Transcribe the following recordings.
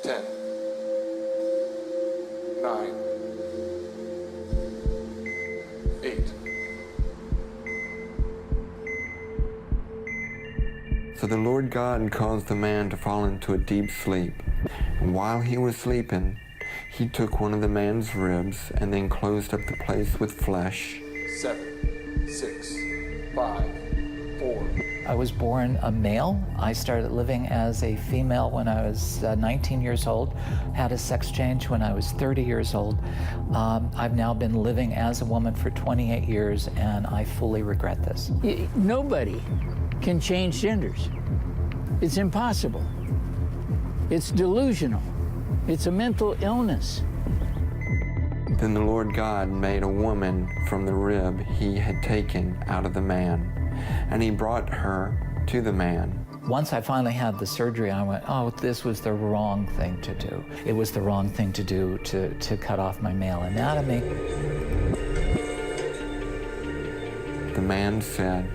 10, 9, 8. So the Lord God caused the man to fall into a deep sleep. And while he was sleeping, he took one of the man's ribs and then closed up the place with flesh. 7, 6, 5, 4. I was born a male. I started living as a female when I was 19 years old, had a sex change when I was 30 years old. I've now been living as a woman for 28 years, and I fully regret this. Nobody can change genders. It's impossible. It's delusional. It's a mental illness. Then the Lord God made a woman from the rib he had taken out of the man, and he brought her to the man. Once I finally had the surgery, I went, oh, this was the wrong thing to do. It was the wrong thing to do to cut off my male anatomy. The man said,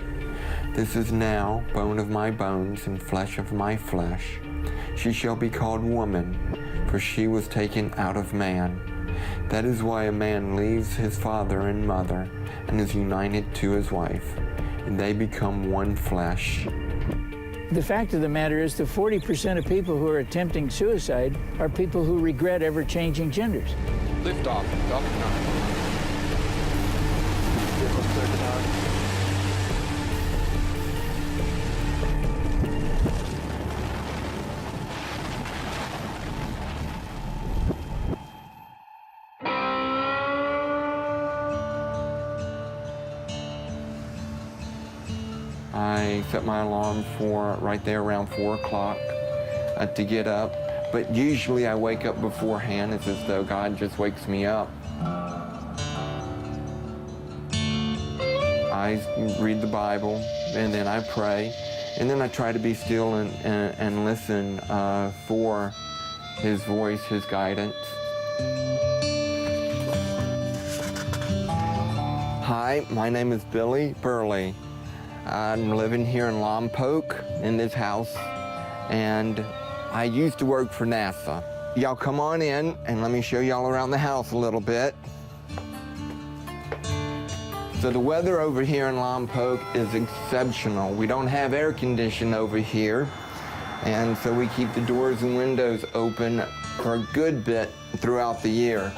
"This is now bone of my bones and flesh of my flesh. She shall be called woman, for she was taken out of man. That is why a man leaves his father and mother and is united to his wife, and they become one flesh." The fact of the matter is that 40% of people who are attempting suicide are people who regret ever changing genders. Lift off, Falcon 9. Vehicle clear to 9. I set my alarm for right there around 4 o'clock to get up, but usually I wake up beforehand. It's as though God just wakes me up. I read the Bible, and then I pray, and then I try to be still and listen for His voice, His guidance. Hi, my name is Billy Burley. I'm living here in Lompoc in this house, and I used to work for NASA. Y'all come on in and let me show y'all around the house a little bit. So the weather over here in Lompoc is exceptional. We don't have air conditioning over here, and so we keep the doors and windows open for a good bit throughout the year.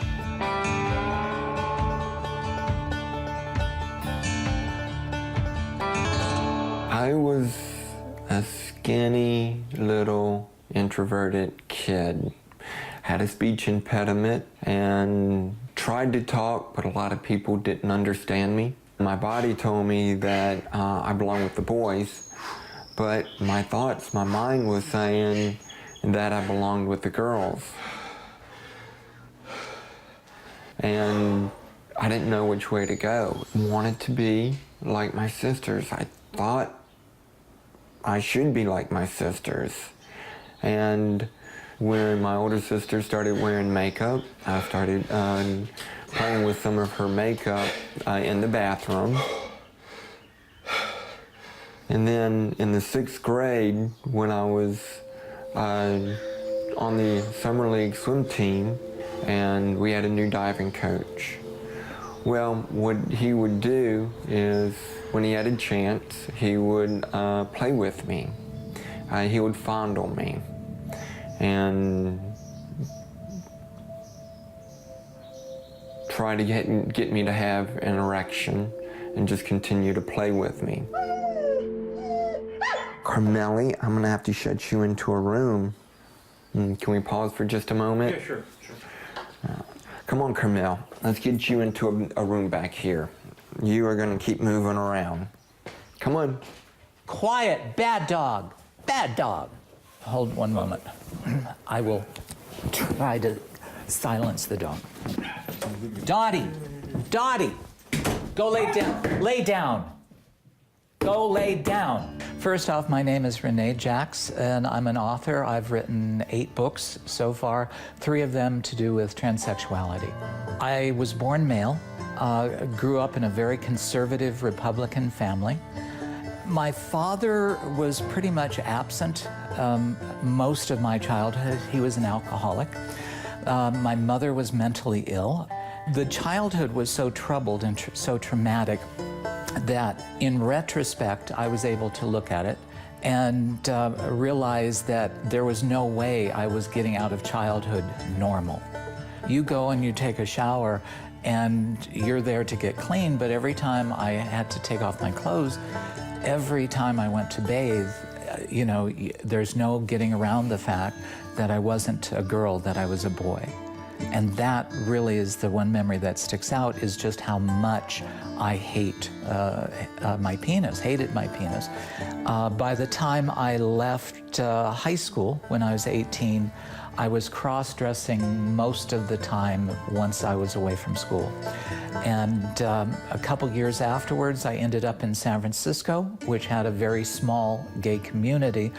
I was a skinny, little, introverted kid. Had a speech impediment and tried to talk, but a lot of people didn't understand me. My body told me that I belong with the boys, but my thoughts, my mind was saying that I belonged with the girls. And I didn't know which way to go. I wanted to be like my sisters. I thought I should be like my sisters. And when my older sister started wearing makeup, I started playing with some of her makeup in the bathroom. And then in the 6th grade, when I was on the Summer League swim team, and we had a new diving coach. Well, what he would do is, when he had a chance, he would play with me. He would fondle me and try to get me to have an erection and just continue to play with me. Carmelli, I'm gonna have to shut you into a room. Can we pause for just a moment? Yeah, sure. Come on, Carmel, let's get you into a room back here. You are gonna keep moving around. Come on. Quiet, bad dog, bad dog. Hold one moment. I will try to silence the dog. Dottie, Dottie, go lay down, lay down. Go lay down. First off, my name is Renee Jacks, and I'm an author. I've written 8 books so far, 3 of them to do with transsexuality. I was born male, grew up in a very conservative Republican family. My father was pretty much absent most of my childhood. He was an alcoholic. My mother was mentally ill. The childhood was so troubled and so traumatic that in retrospect, I was able to look at it and realize that there was no way I was getting out of childhood normal. You go and you take a shower and you're there to get clean, but every time I had to take off my clothes, every time I went to bathe, you know, there's no getting around the fact that I wasn't a girl, that I was a boy. And that really is the one memory that sticks out, is just how much I hate my penis, hated my penis. By the time I left high school, when I was 18, I was cross-dressing most of the time once I was away from school. And a couple years afterwards, I ended up in San Francisco, which had a very small gay community.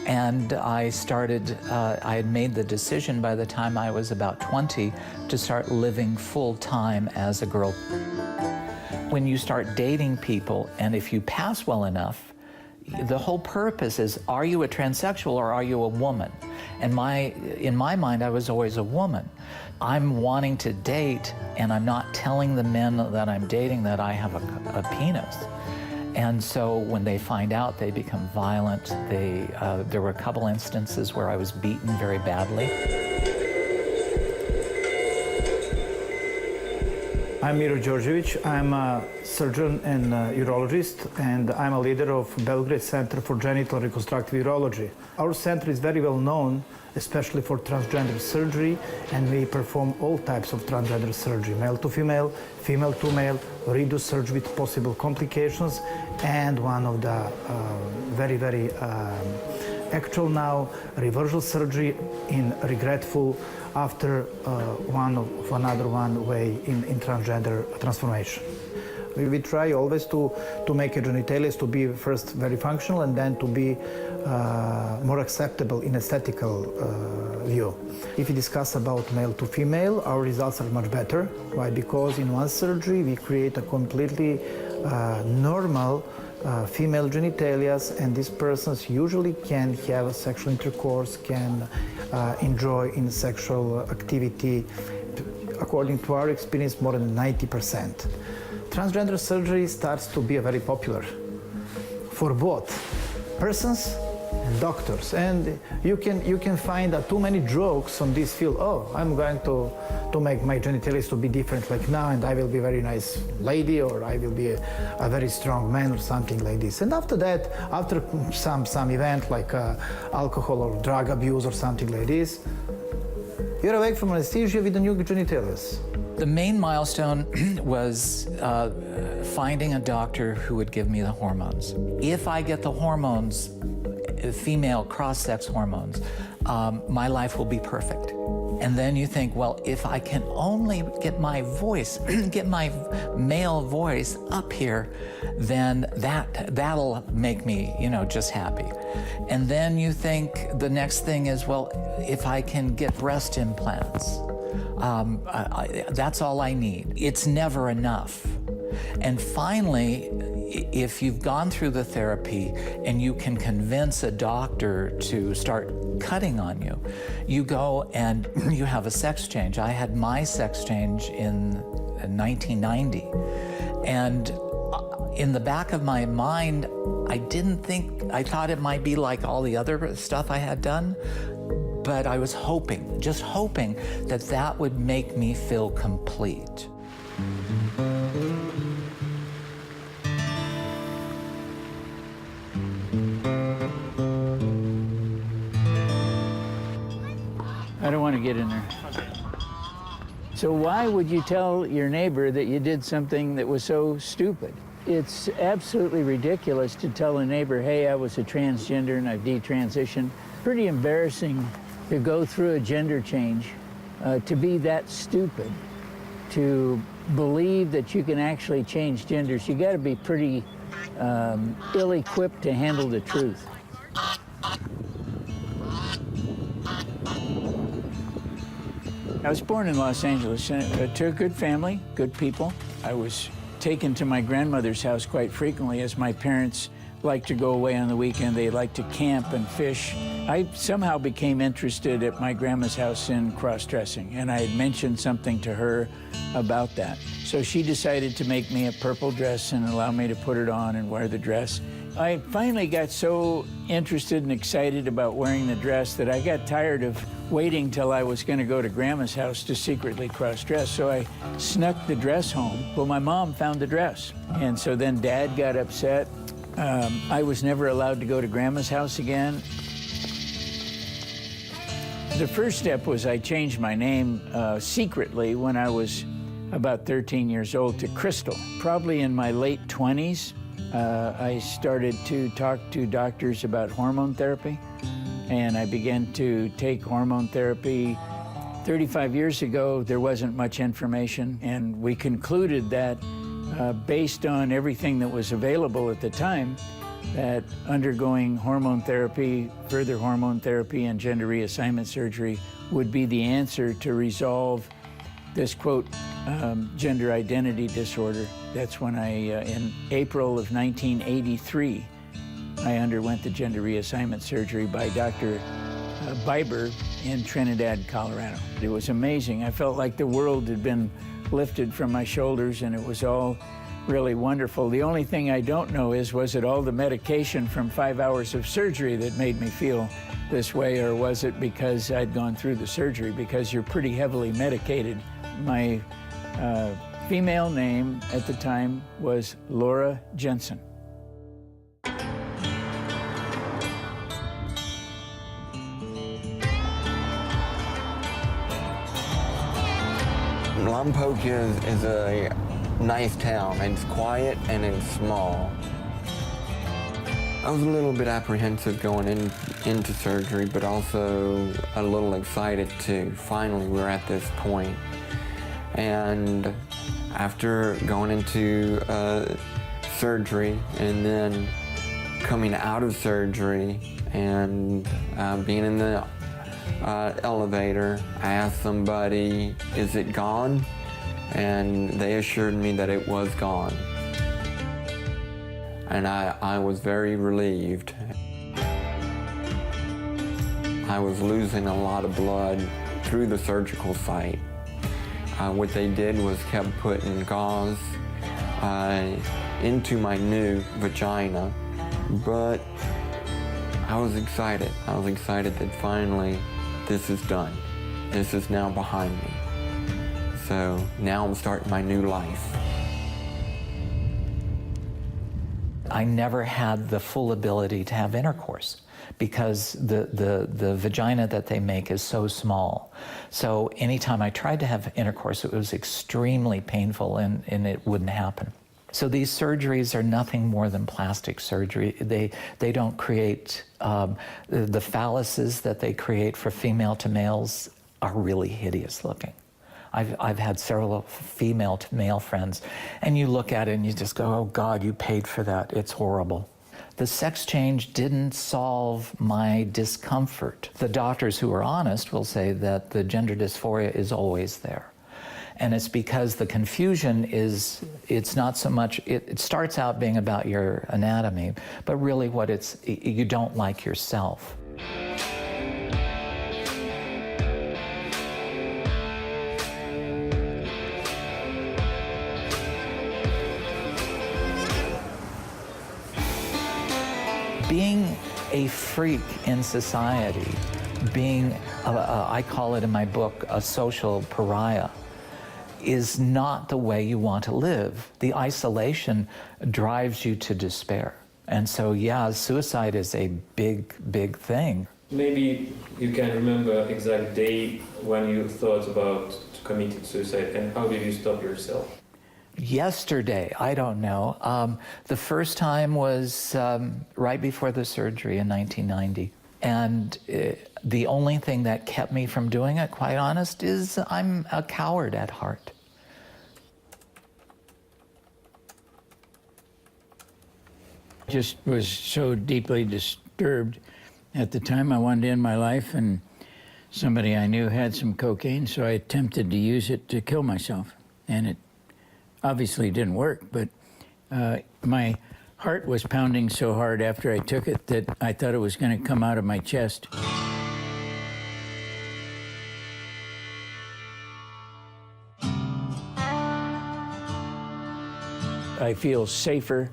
And I had made the decision by the time I was about 20 to start living full-time as a girl. When you start dating people, and if you pass well enough, the whole purpose is, are you a transsexual or are you a woman? And in my mind, I was always a woman. I'm wanting to date, and I'm not telling the men that I'm dating that I have a penis. And so when they find out, they become violent. There were a couple instances where I was beaten very badly. I'm Miro Đorđević. I'm a surgeon and a urologist, and I'm a leader of Belgrade Center for Genital Reconstructive Urology. Our center is very well known, especially for transgender surgery, and we perform all types of transgender surgery, male to female, female to male, reduced surgery with possible complications, and one of the very actual now, reversal surgery in regretful after another way in transgender transformation. We try always to make a genitalia to be first very functional and then to be more acceptable in aesthetical view. If we discuss about male to female, our results are much better. Why? Because in one surgery we create a completely normal female genitalia, and these persons usually can have a sexual intercourse, can enjoy in sexual activity, according to our experience, more than 90%. Transgender surgery starts to be very popular for both persons and doctors, and you can find too many jokes on this field. Oh, I'm going to make my genitalia to be different like now, and I will be a very nice lady, or I will be a very strong man, or something like this. And after that, after some event like alcohol or drug abuse or something like this, you're awake from anesthesia with the new genitalia. The main milestone was finding a doctor who would give me the hormones. If I get the hormones, female cross-sex hormones, my life will be perfect. And then you think, well, if I can only get my voice, get my male voice up here, then that'll make me, just happy. And then you think the next thing is, well, if I can get breast implants, that's all I need. It's never enough. And finally, if you've gone through the therapy and you can convince a doctor to start cutting on you, you go and you have a sex change. I had my sex change in 1990. And in the back of my mind, I thought it might be like all the other stuff I had done, but I was hoping, just hoping that would make me feel complete. I don't want to get in there. So why would you tell your neighbor that you did something that was so stupid? It's absolutely ridiculous to tell a neighbor, hey, I was a transgender and I've detransitioned. Pretty embarrassing to go through a gender change, to be that stupid, to believe that you can actually change genders. You got to be pretty ill-equipped to handle the truth. I was born in Los Angeles to a good family, good people. I was taken to my grandmother's house quite frequently as my parents liked to go away on the weekend. They liked to camp and fish. I somehow became interested at my grandma's house in cross-dressing, and I had mentioned something to her about that. So she decided to make me a purple dress and allow me to put it on and wear the dress. I finally got so interested and excited about wearing the dress that I got tired of waiting till I was going to go to Grandma's house to secretly cross-dress. So I snuck the dress home. Well, my mom found the dress. And so then Dad got upset. I was never allowed to go to Grandma's house again. The first step was I changed my name secretly when I was about 13 years old to Crystal. Probably in my late 20s, I started to talk to doctors about hormone therapy, and I began to take hormone therapy. 35 years ago, there wasn't much information, and we concluded that based on everything that was available at the time, that undergoing hormone therapy, further hormone therapy, and gender reassignment surgery would be the answer to resolve this, quote, gender identity disorder. That's when in April of 1983, I underwent the gender reassignment surgery by Dr. Biber in Trinidad, Colorado. It was amazing. I felt like the world had been lifted from my shoulders, and it was all really wonderful. The only thing I don't know is, was it all the medication from 5 hours of surgery that made me feel this way, or was it because I'd gone through the surgery? Because you're pretty heavily medicated. My female name at the time was Laura Jensen. Lompoc is a nice town. It's quiet and it's small. I was a little bit apprehensive going into surgery, but also a little excited too. Finally, we're at this point. And after going into surgery and then coming out of surgery and being in the elevator, I asked somebody, "Is it gone?" And they assured me that it was gone. And I was very relieved. I was losing a lot of blood through the surgical site. What they did was kept putting gauze into my new vagina, but I was excited. I was excited that finally this is done. This is now behind me. So now I'm starting my new life. I never had the full ability to have intercourse because the vagina that they make is so small. So anytime I tried to have intercourse, it was extremely painful and it wouldn't happen. So these surgeries are nothing more than plastic surgery. They don't create, the phalluses that they create for female to males are really hideous looking. I've had several female to male friends, and you look at it and you just go, oh God, you paid for that, it's horrible. The sex change didn't solve my discomfort. The doctors who are honest will say that the gender dysphoria is always there. And it's because the confusion is, it's not so much, it starts out being about your anatomy, but really what it's, you don't like yourself. Being a freak in society, being, I call it in my book, a social pariah, is not the way you want to live. The isolation drives you to despair. And so, yeah, suicide is a big, big thing. Maybe you can remember exact day when you thought about committing suicide, and how did you stop yourself? Yesterday, I don't know. The first time was right before the surgery in 1990. And the only thing that kept me from doing it, quite honest, is I'm a coward at heart. Just was so deeply disturbed at the time. I wanted to end my life, and somebody I knew had some cocaine, so I attempted to use it to kill myself. And it obviously didn't work, but my heart was pounding so hard after I took it that I thought it was going to come out of my chest. I feel safer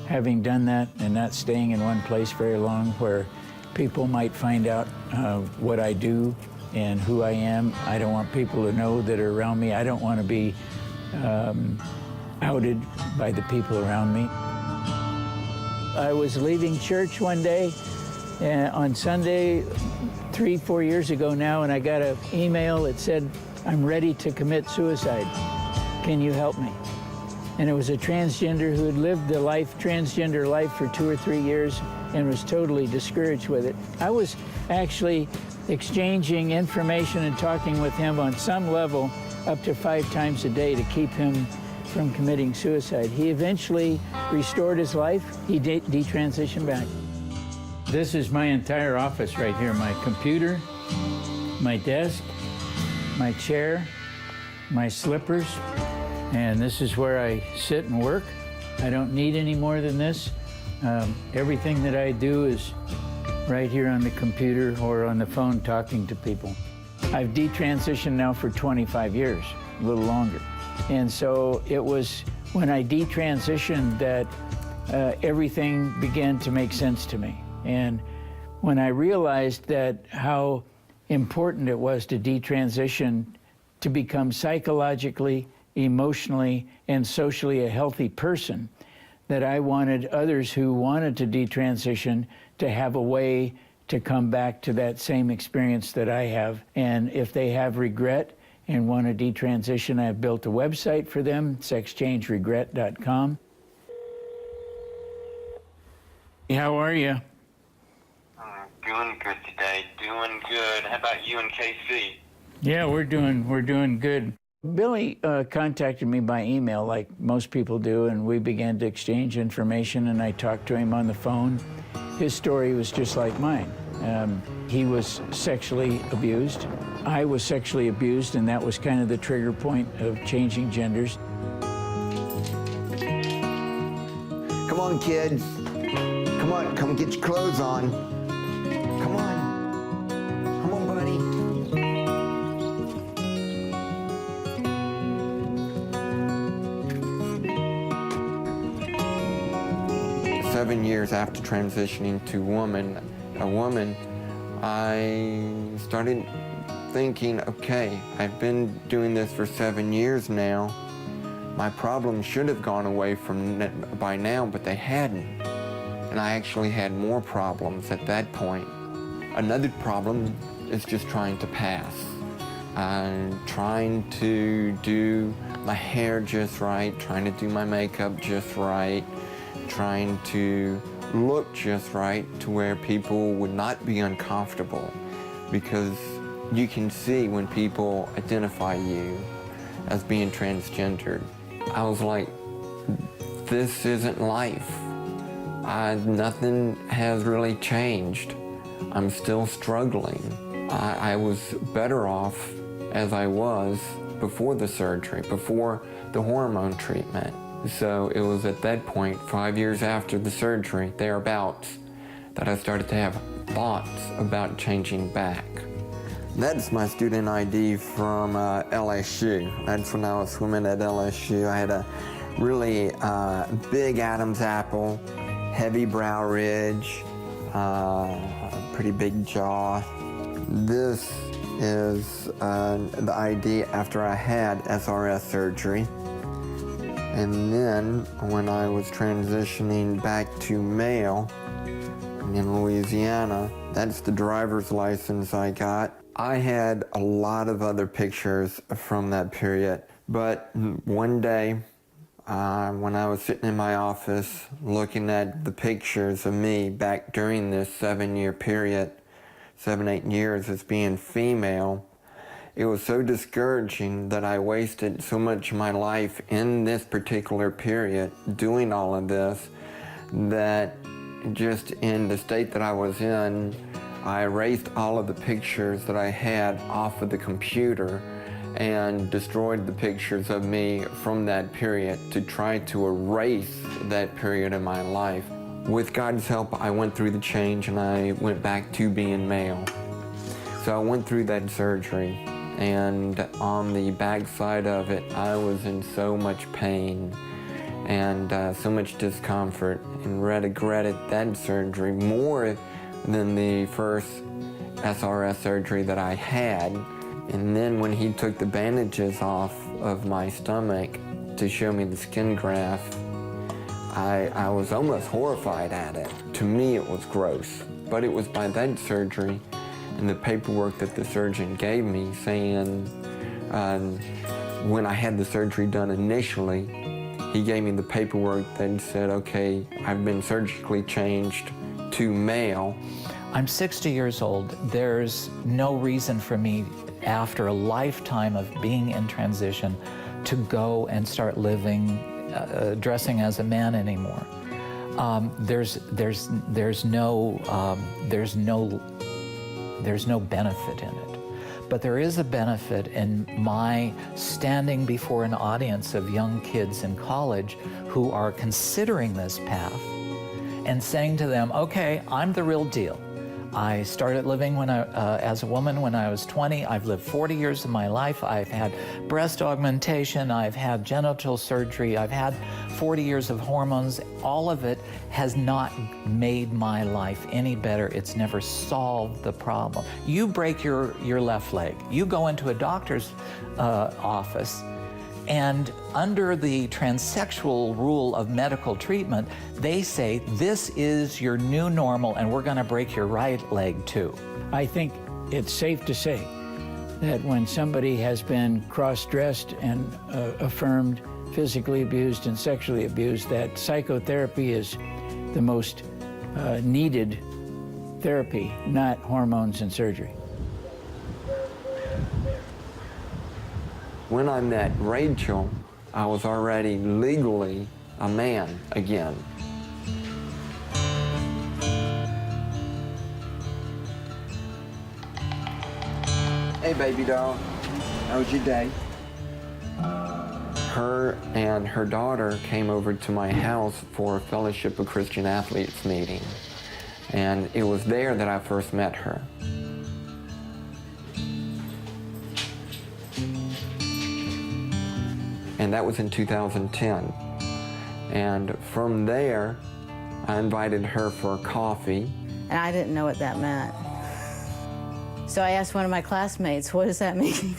having done that and not staying in one place very long where people might find out what I do and who I am. I don't want people to know that are around me. I don't want to be outed by the people around me. I was leaving church one day on Sunday 3-4 years ago now, and I got an email that said, "I'm ready to commit suicide. Can you help me?" And it was a transgender who had lived the transgender life for 2 or 3 years and was totally discouraged with it. I was actually exchanging information and talking with him on some level up to 5 times a day to keep him from committing suicide. He eventually restored his life. He detransitioned back. This is my entire office right here. My computer, my desk, my chair, my slippers, and this is where I sit and work. I don't need any more than this. Everything that I do is right here on the computer or on the phone talking to people. I've detransitioned now for 25 years, a little longer. And so it was when I detransitioned that everything began to make sense to me. And when I realized that how important it was to detransition to become psychologically, emotionally, and socially a healthy person, that I wanted others who wanted to detransition to have a way to come back to that same experience that I have. And if they have regret and want to detransition, I've built a website for them, sexchangeregret.com. How are you? Doing good today, doing good. How about you and KC? Yeah, we're doing good. Billy contacted me by email like most people do, and we began to exchange information, and I talked to him on the phone. His story was just like mine. He was sexually abused. I was sexually abused, and that was kind of the trigger point of changing genders. Come on, kids. Come on, come get your clothes on. Come on. Come on, buddy. 7 years after transitioning to a woman, I started thinking, okay, I've been doing this for 7 years now. My problems should have gone away by now, but they hadn't. And I actually had more problems at that point. Another problem is just trying to pass. I'm trying to do my hair just right, trying to do my makeup just right, trying to look just right to where people would not be uncomfortable, because you can see when people identify you as being transgendered. I was like, this isn't life. Nothing has really changed. I'm still struggling. I was better off as I was before the surgery, before the hormone treatment. So it was at that point, 5 years after the surgery, thereabouts, that I started to have thoughts about changing back. That's my student ID from LSU. That's when I was swimming at LSU. I had a really big Adam's apple, heavy brow ridge, pretty big jaw. This is the ID after I had SRS surgery. And then when I was transitioning back to male in Louisiana, that's the driver's license I got. I had a lot of other pictures from that period, but one day when I was sitting in my office looking at the pictures of me back during this 7-year period, 7-8 years as being female, it was so discouraging that I wasted so much of my life in this particular period doing all of this, that just in the state that I was in, I erased all of the pictures that I had off of the computer and destroyed the pictures of me from that period to try to erase that period in my life. With God's help, I went through the change and I went back to being male. So I went through that surgery, and on the backside of it, I was in so much pain and so much discomfort, and regretted that surgery more than the first SRS surgery that I had. And then when he took the bandages off of my stomach to show me the skin graft, I was almost horrified at it. To me, it was gross. But it was by that surgery and the paperwork that the surgeon gave me saying, when I had the surgery done initially, he gave me the paperwork that said, okay, I've been surgically changed to male. I'm 60 years old. There's no reason for me, after a lifetime of being in transition, to go and start living, dressing as a man anymore. There's no benefit in it. But there is a benefit in my standing before an audience of young kids in college who are considering this path and saying to them, okay, I'm the real deal. I started living as a woman when I was 20. I've lived 40 years of my life. I've had breast augmentation. I've had genital surgery. I've had 40 years of hormones. All of it has not made my life any better. It's never solved the problem. You break your left leg. You go into a doctor's office, and under the transsexual rule of medical treatment, they say, this is your new normal and we're gonna break your right leg too. I think it's safe to say that when somebody has been cross-dressed and affirmed physically abused and sexually abused, that psychotherapy is the most needed therapy, not hormones and surgery. When I met Rachel, I was already legally a man again. Hey, baby doll. How was your day? Her and her daughter came over to my house for a Fellowship of Christian Athletes meeting. And it was there that I first met her. And that was in 2010. And from there, I invited her for a coffee. And I didn't know what that meant. So I asked one of my classmates, what does that mean?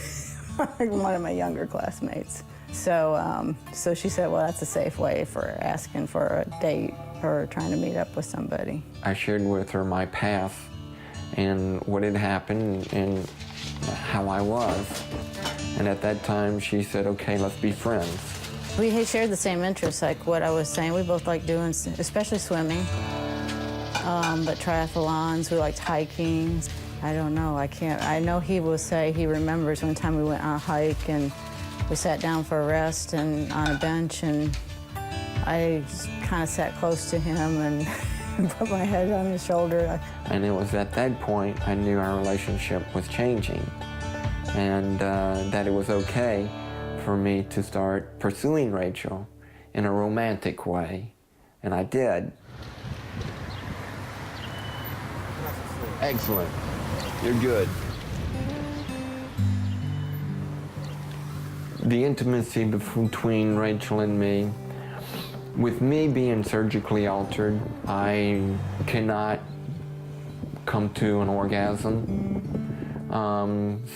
One of my younger classmates. So she said, well, that's a safe way for asking for a date or trying to meet up with somebody. I shared with her my past and what had happened and how I was. And at that time, she said, okay, let's be friends. We shared the same interests, like what I was saying. We both like doing, especially swimming, but triathlons, we liked hiking. I don't know, I know he will say he remembers one time we went on a hike and we sat down for a rest and on a bench, and I kind of sat close to him and put my head on his shoulder. And it was at that point I knew our relationship was changing, and that it was okay for me to start pursuing Rachel in a romantic way, and I did. Excellent. You're good. The intimacy between Rachel and me, with me being surgically altered, I cannot come to an orgasm.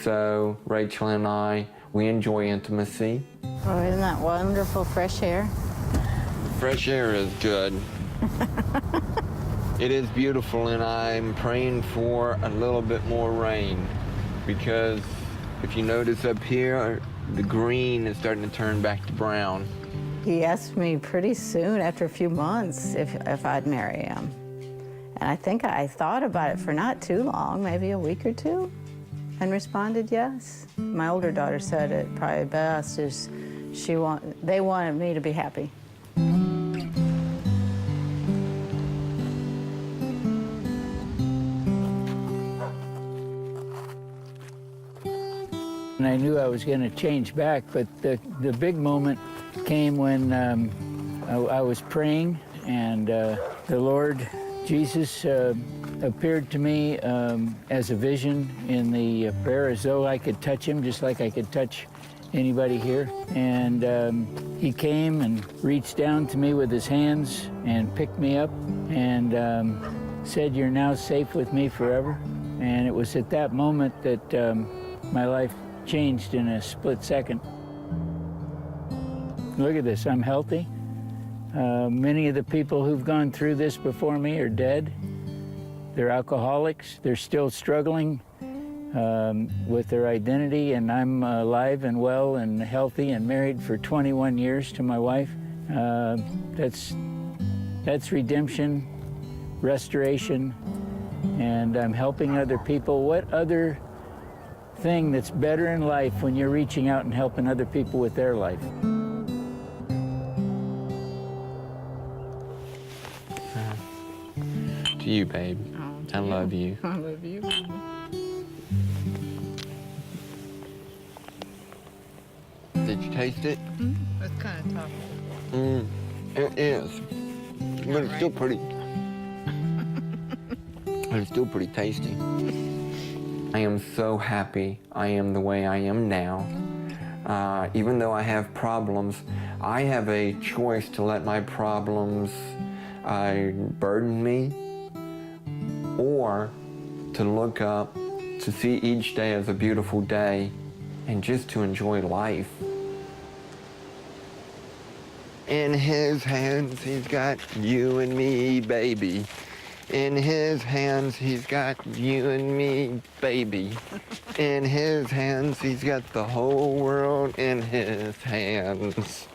So Rachel and I, we enjoy intimacy. Oh, isn't that wonderful, fresh air? Fresh air is good. It is beautiful, and I'm praying for a little bit more rain, because if you notice up here, the green is starting to turn back to brown. He asked me pretty soon, after a few months, if I'd marry him. And I think I thought about it for not too long, maybe a week or two, and responded yes. My older daughter said it probably best is they wanted me to be happy. And I knew I was going to change back, but the big moment came when I was praying, and the Lord Jesus appeared to me as a vision in the prayer, as though I could touch him, just like I could touch anybody here. And he came and reached down to me with his hands and picked me up and said, "You're now safe with me forever." And it was at that moment that my life changed in a split second. Look at this, I'm healthy. Many of the people who've gone through this before me are dead. They're alcoholics. They're still struggling with their identity, and I'm alive and well and healthy and married for 21 years to my wife. That's redemption, restoration, and I'm helping other people. What other thing that's better in life when you're reaching out and helping other people with their life? To you, babe. I love you. I love you. Did you taste it? It's kind of tough. It is. But it's still pretty. It's still pretty tasty. I am so happy I am the way I am now. Even though I have problems, I have a choice to let my problems burden me, or to look up, to see each day as a beautiful day, and just to enjoy life. In his hands, he's got you and me, baby. In his hands, he's got you and me, baby. In his hands, he's got the whole world in his hands.